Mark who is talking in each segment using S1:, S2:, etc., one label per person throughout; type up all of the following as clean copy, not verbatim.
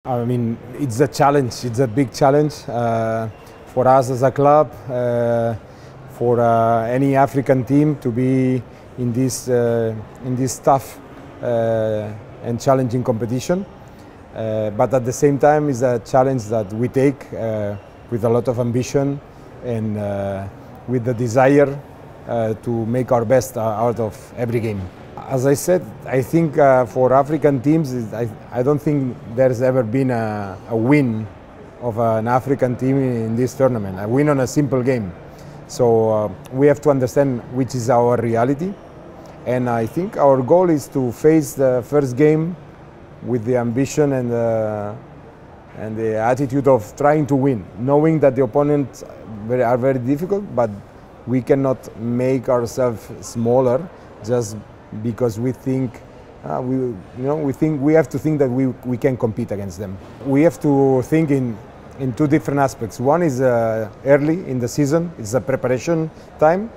S1: I mean, it's a challenge. It's a big challenge for us as a club, for any African team to be in this tough and challenging competition. But at the same time, it's a challenge that we take with a lot of ambition and with the desire to make our best out of every game. As I said, I think for African teams, I don't think there's ever been a win of an African team in this tournament, a win on a simple game. So we have to understand which is our reality. And I think our goal is to face the first game with the ambition and the attitude of trying to win, knowing that the opponents are very difficult, but we cannot make ourselves smaller just because we think we have to think that we can compete against them. We have to think in two different aspects. One is early in the season, it's a preparation time,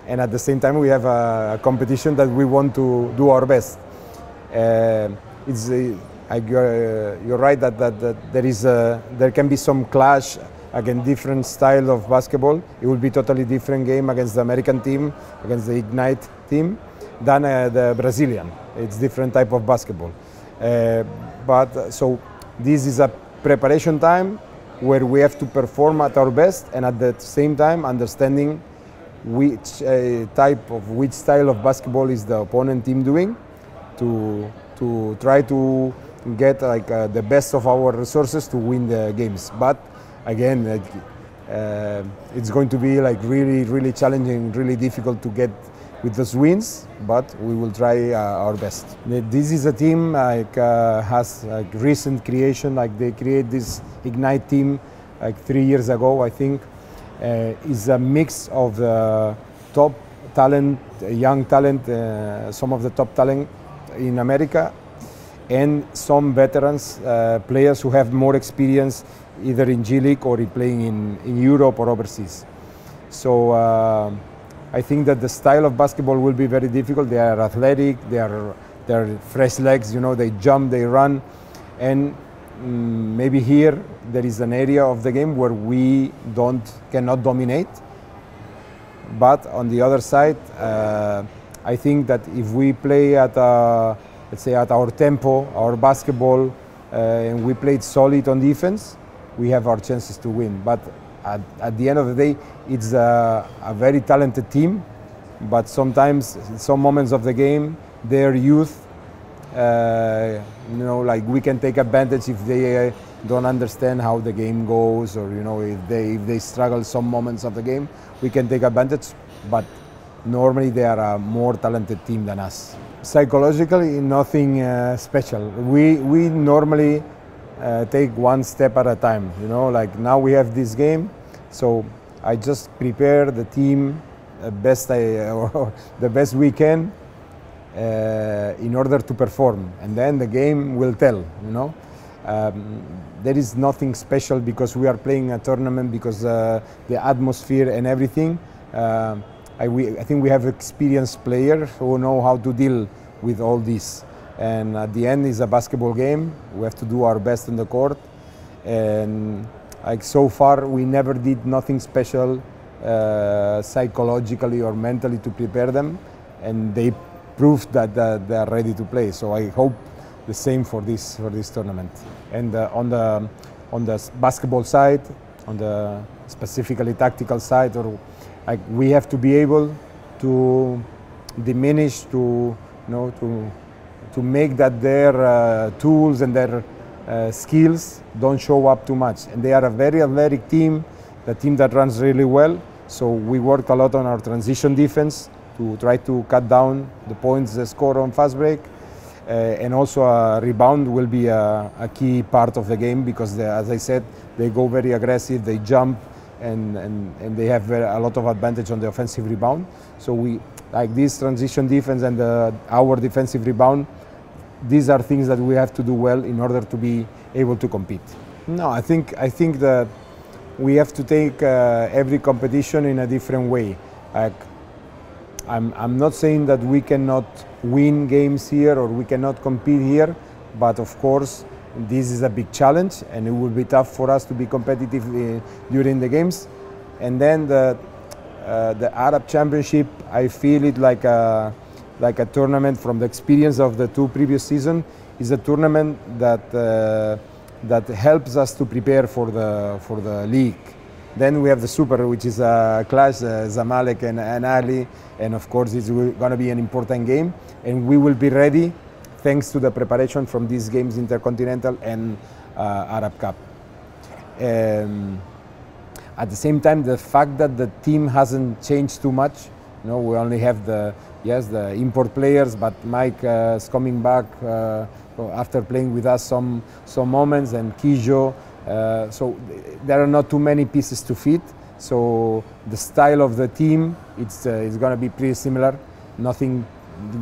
S1: and at the same time we have a competition that we want to do our best. You're right that there can be some clash against different style of basketball. It will be totally different game against the American team, against the Ignite team, than the Brazilian. It's different type of basketball. So this is a preparation time where we have to perform at our best, and at the same time understanding which style of basketball is the opponent team doing, to try to get the best of our resources to win the games. But again, it's going to be really challenging, really difficult to get with those wins, but we will try our best. This is a team has recent creation, they create this Ignite team 3 years ago, I think. Is a mix of the top talent, young talent, some of the top talent in America, and some veterans, players who have more experience either in G League or playing in Europe or overseas. So I think that the style of basketball will be very difficult. They are athletic, they're fresh legs, they jump, they run, and maybe here there is an area of the game where we cannot dominate. But on the other side, I think that if we play at let's say at our tempo, our basketball, and we played solid on defense, we have our chances to win. But at the end of the day, it's a very talented team, but sometimes, in some moments of the game, their youth, we can take advantage if they don't understand how the game goes, or if they struggle some moments of the game, we can take advantage. But normally they are a more talented team than us. Psychologically, nothing special. We normally take one step at a time. Now we have this game, so I just prepare the team the best we can in order to perform, and then the game will tell. There is nothing special because we are playing a tournament, because the atmosphere and everything. I think we have experienced players who know how to deal with all this. And at the end, it's a basketball game. We have to do our best on the court. And so far, we never did nothing special psychologically or mentally to prepare them. And they proved that they are ready to play. So I hope the same for this tournament. And on the basketball side, on the specifically tactical side, we have to be able to diminish, to make that their tools and their skills don't show up too much. And they are a very athletic team, the team that runs really well. So we work a lot on our transition defense to try to cut down the points they score on fast break. And also a rebound will be a key part of the game, because as I said, they go very aggressive, they jump, and they have a lot of advantage on the offensive rebound. So we this transition defense and our defensive rebound, these are things that we have to do well in order to be able to compete. No, I think that we have to take every competition in a different way. I'm not saying that we cannot win games here or we cannot compete here, but of course this is a big challenge, and it will be tough for us to be competitive during the games. And then the Arab Championship, I feel it like a tournament from the experience of the 2 previous seasons. Is a tournament that helps us to prepare for the league. Then we have the Super, which is a clash, Zamalek and Ahly, and of course it's going to be an important game, and we will be ready thanks to the preparation from these games, Intercontinental and Arab Cup. At the same time, the fact that the team hasn't changed too much, we only have the import players, but Mike is coming back after playing with us some moments, and Kijo. So there are not too many pieces to fit. So the style of the team, it's going to be pretty similar. Nothing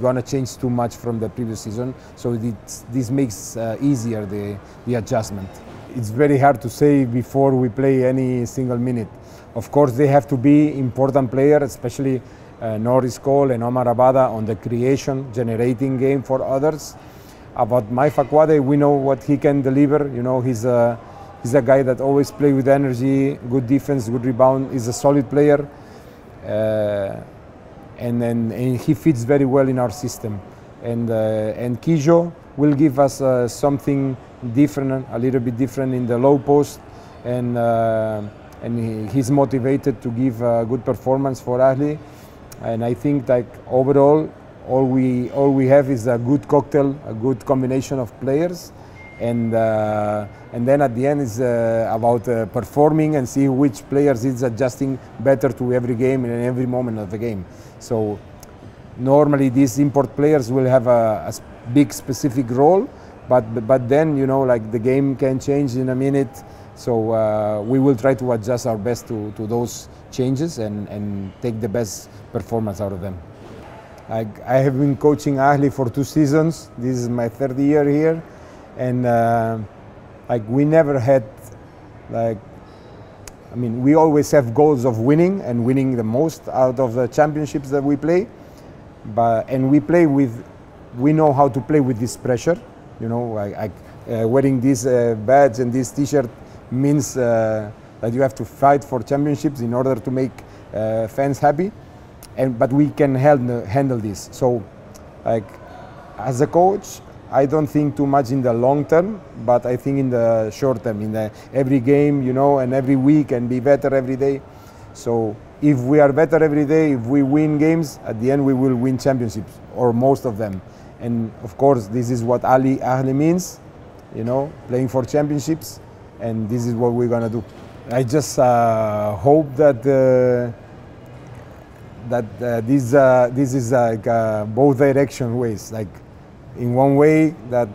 S1: going to change too much from the previous season. So this makes easier the adjustment. It's very hard to say before we play any single minute. Of course, they have to be important players, especially Norris Cole and Omar Abada on the creation, generating game for others. About Mai Fakwade, we know what he can deliver. He's a guy that always plays with energy, good defense, good rebound. He's a solid player, and he fits very well in our system. And Kijo will give us something different, a little bit different in the low post, and he's motivated to give a good performance for Ahly. And I think overall, all we have is a good cocktail, a good combination of players, and then at the end is about performing and see which players is adjusting better to every game and every moment of the game. So normally these import players will have a big specific role, but then the game can change in a minute. So we will try to adjust our best to those changes and take the best performance out of them. I have been coaching Ahly for 2 seasons. This is my 3rd year here, and we never had we always have goals of winning and winning the most out of the championships that we play. And we know how to play with this pressure. Wearing this badge and this T-shirt means that you have to fight for championships in order to make fans happy. But we can handle this. So, as a coach, I don't think too much in the long term, but I think in the short term, in every game, and every week, and be better every day. So, if we are better every day, if we win games, at the end we will win championships, or most of them. And of course, this is what Ahly means, playing for championships, and this is what we're gonna do. I just hope that. This is both direction ways. In one way that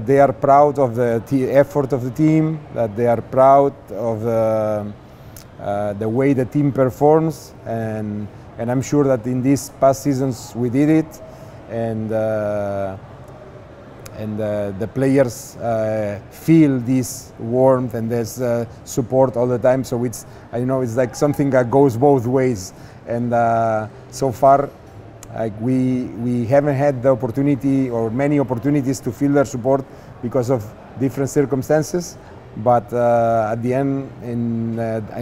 S1: they are proud of the effort of the team, that they are proud of the way the team performs, and I'm sure that in these past seasons we did it, and the players feel this warmth and there's support all the time. So it's like something that goes both ways. And so far, we haven't had the opportunity or many opportunities to feel their support because of different circumstances. But at the end,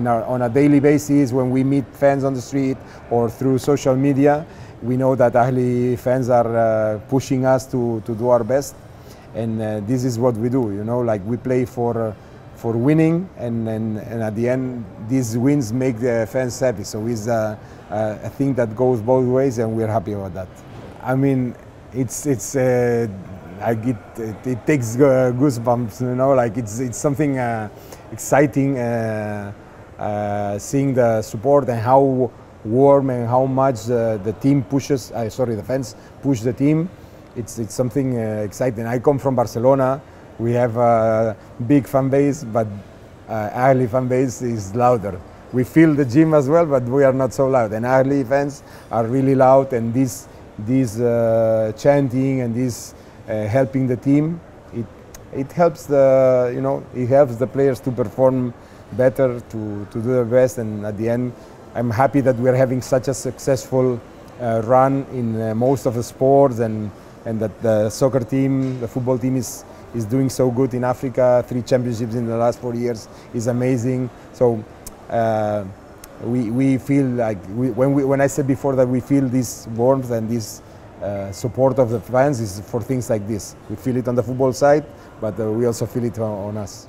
S1: on a daily basis, when we meet fans on the street or through social media, we know that Ahly fans are pushing us to do our best. And this is what we do, we play for winning, and at the end, these wins make the fans happy. So it's a thing that goes both ways, and we're happy about that. I mean, it takes goosebumps, it's something exciting, seeing the support and how warm and how much the team pushes. The fans push the team. It's something exciting. I come from Barcelona. We have a big fan base, but Ahly fan base is louder. We feel the gym as well, but we are not so loud. And Ahly fans are really loud, and this chanting and this helping the team, it helps the players to perform better, to do their best. And at the end, I'm happy that we are having such a successful run in most of the sports, and that the soccer team, the football team is is doing so good in Africa. 3 championships in the last 4 years is amazing. So we feel like when I said before that we feel this warmth and this support of the fans is for things like this. We feel it on the football side, but we also feel it on us.